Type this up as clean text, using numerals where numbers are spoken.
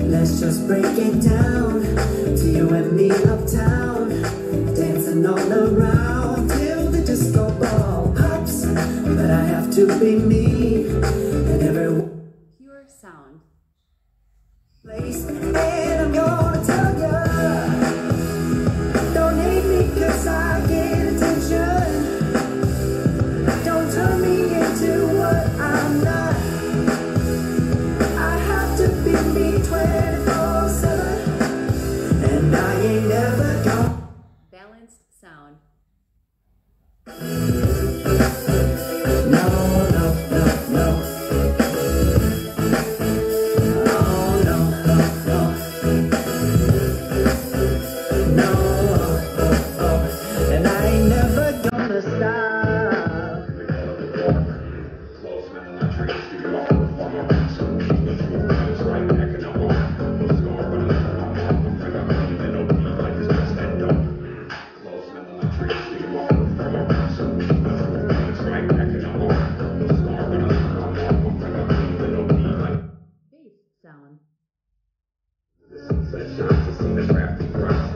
Let's just break it down to you and me uptown, dancing all around till the disco ball pops. But I have to be me and everyone. Pure sound. Place, and I'm gonna tell ya, don't hate me 'cause I get attention. Don't turn me into what I'm not. I have to be me 24/7, and I ain't never gone. Balanced sound. No, no, no, no. Oh, no, no, no. No, oh, oh, oh. And I ain't never gonna stop. Sound.